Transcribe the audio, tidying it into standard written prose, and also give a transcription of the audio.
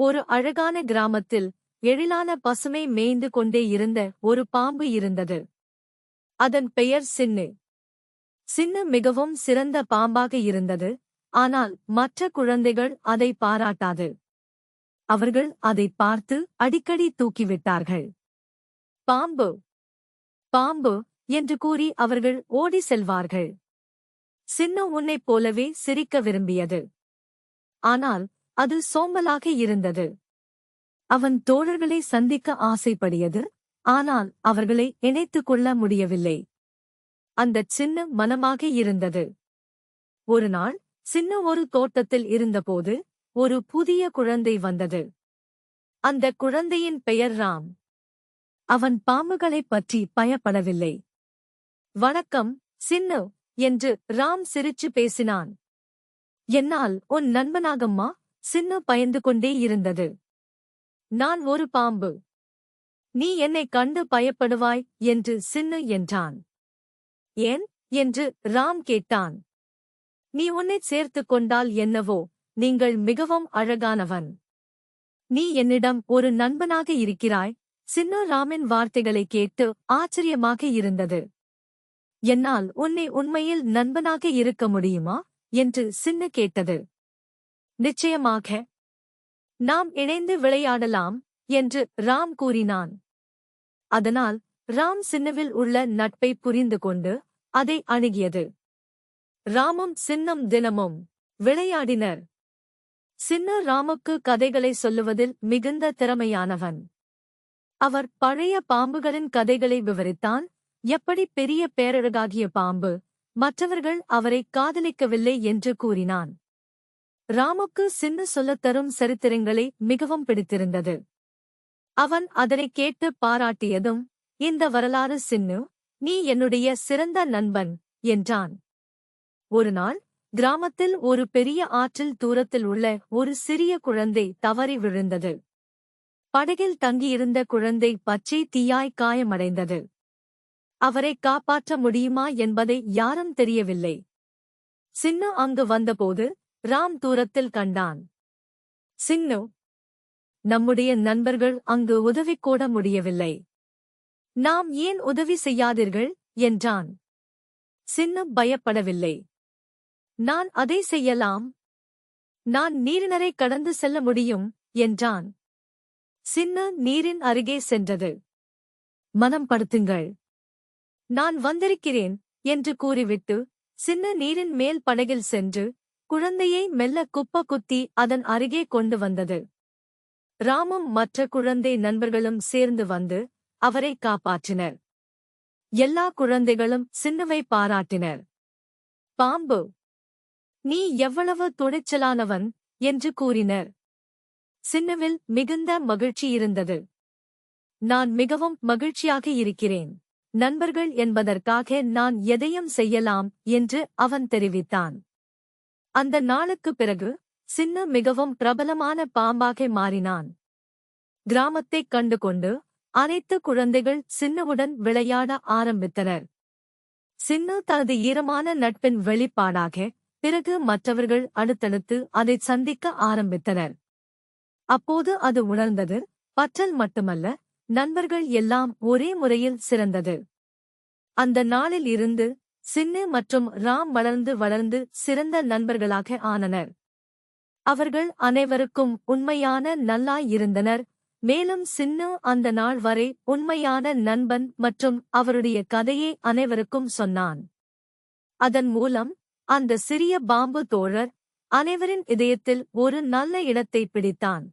ஒரு அழகான கிராமத்தில் எழிலான பசுமை மேய்ந்து கொண்டே இருந்த ஒரு பாம்பு இருந்தது. அதன் பெயர் சின்னு. சின்னு மிகவும் சிறந்த பாம்பாக இருந்தது. ஆனால் மற்ற குழந்தைகள் அதை பாராட்டாது. அவர்கள் அதை பார்த்து அடிக்கடி தூக்கிவிட்டார்கள். பாம்பு பாம்பு என்று கூறி அவர்கள் ஓடி செல்வார்கள். சின்னு உன்னைப் போலவே சிரிக்க விரும்பியது. ஆனால் அது சோம்பலாக இருந்தது. அவன் தோழர்களை சந்திக்க ஆசைப்படியது. ஆனால் அவர்களை இணைத்துக் கொள்ள முடியவில்லை. அந்தச் சின்ன மனமாக இருந்தது. ஒருநாள் சின்ன ஒரு தோட்டத்தில் இருந்தபோது ஒரு புதிய குழந்தை வந்தது. அந்த குழந்தையின் பெயர் ராம். அவன் பாம்புகளைப் பற்றி பயப்படவில்லை. வணக்கம் சின்னு என்று ராம் சிரிச்சு பேசினான். என்னால் உன் நண்பனாகம்மா? சின்னு பயந்து கொண்டே இருந்தது. நான் ஒரு பாம்பு. நீ என்னைக் கண்டு பயப்படுவாய் என்று சின்னு என்றான். ஏன் என்று ராம் கேட்டான். நீ உன்னைச் சேர்த்துக் கொண்டால் என்னவோ, நீங்கள் மிகவும் அழகானவன். நீ என்னிடம் ஒரு நண்பனாக இருக்கிறாய். சின்னு ராமின் வார்த்தைகளை கேட்டு ஆச்சரியமாக இருந்தது. என்னால் உன்னை உண்மையில் நண்பனாக இருக்க முடியுமா என்று சின்னு கேட்டது. நிச்சயமாக. நாம் இணைந்து விளையாடலாம் என்று ராம் கூறினான். அதனால் ராம் சின்னுவில் உள்ள நட்பை புரிந்து கொண்டு அதை அணுகியது. ராமும் சின்னும் தினமும் விளையாடினர். சின்னு ராமுக்கு கதைகளை சொல்லுவதில் மிகுந்த திறமையானவன். அவர் பழைய பாம்புகளின் கதைகளை விவரித்தான். எப்படி பெரிய பேரழகாகிய பாம்பு மற்றவர்கள் அவரை காதலிக்கவில்லை என்று கூறினான். ராமுக்கு சின்னு சொல்லத் தரும் சரித்திரங்களை மிகவும் பிடித்திருந்தது. அவன் அதனைக் கேட்டு பாராட்டியதும், இந்த வரலாறு சின்னு, நீ என்னுடைய சிறந்த நண்பன் என்றான். ஒருநாள் கிராமத்தில் ஒரு பெரிய ஆற்றில் தூரத்தில் உள்ள ஒரு சிறிய குழந்தை தவறி விழுந்தது. படகில் தங்கியிருந்த குழந்தை பச்சை தீயாய் காயமடைந்தது. அவரை காப்பாற்ற முடியுமா என்பதை யாரும் தெரியவில்லை. சின்னு அங்கு வந்தபோது ராம் தூரத்தில் கண்டான். சின்னு, நம்முடைய நண்பர்கள் அங்கு உதவி கூட முடியவில்லை. நாம் ஏன் உதவி செய்யாதீர்கள் என்றான். சின்னு பயப்படவில்லை. நான் அதை செய்யலாம். நான் நீரினரை கடந்து செல்ல முடியும் என்றான். சின்னு நீரின் அருகே சென்றது. மனம் படுத்துங்கள், நான் வந்திருக்கிறேன் என்று கூறிவிட்டு சின்னு நீரின் மேல் படகில் சென்று குழந்தையை மெல்ல குத்தி அதன் அருகே கொண்டு வந்தது. ராமும் மற்ற குழந்தை நண்பர்களும் சேர்ந்து வந்து அவரை காப்பாற்றினர். எல்லா குழந்தைகளும் சின்னுவை பாராட்டினர். பாம்பு, நீ எவ்வளவு துணிச்சலானவன் என்று கூறினர். சின்னுவில் மிகுந்த மகிழ்ச்சி இருந்தது. நான் மிகவும் மகிழ்ச்சியாக இருக்கிறேன். நண்பர்கள் என்பதற்காக நான் எதையும் செய்யலாம் என்று அவன் தெரிவித்தான். அந்த நாளுக்குப் பிறகு சின்னு மிகவும் பிரபலமான பாம்பாக மாறினான். கிராமத்தைக் கண்டுகொண்டு அனைத்து குழந்தைகள் சின்னுவுடன் விளையாட ஆரம்பித்தனர். சின்னு தனது ஈரமான நட்பின் வெளிப்பாடாக பிறகு மற்றவர்கள் அடுத்தடுத்து அதைச் சந்திக்க ஆரம்பித்தனர். அப்போது அது உணர்ந்தது, பற்றல் மட்டுமல்ல, நண்பர்கள் எல்லாம் ஒரே முறையில் சிறந்தது. அந்த நாளில் இருந்து சின்னு மற்றும் ராம் வளர்ந்து வளர்ந்து சிறந்த நண்பர்களாக ஆனனர். அவர்கள் அனைவருக்கும் உண்மையான நல்லாய் இருந்தனர். மேலும் சின்னு அந்த நாள் வரை உண்மையான நண்பன் மற்றும் அவருடைய கதையை அனைவருக்கும் சொன்னான். அதன் மூலம் அந்த சிறிய பாம்பு தோழர் அனைவரின் இதயத்தில் ஒரு நல்ல இடத்தை பிடித்தான்.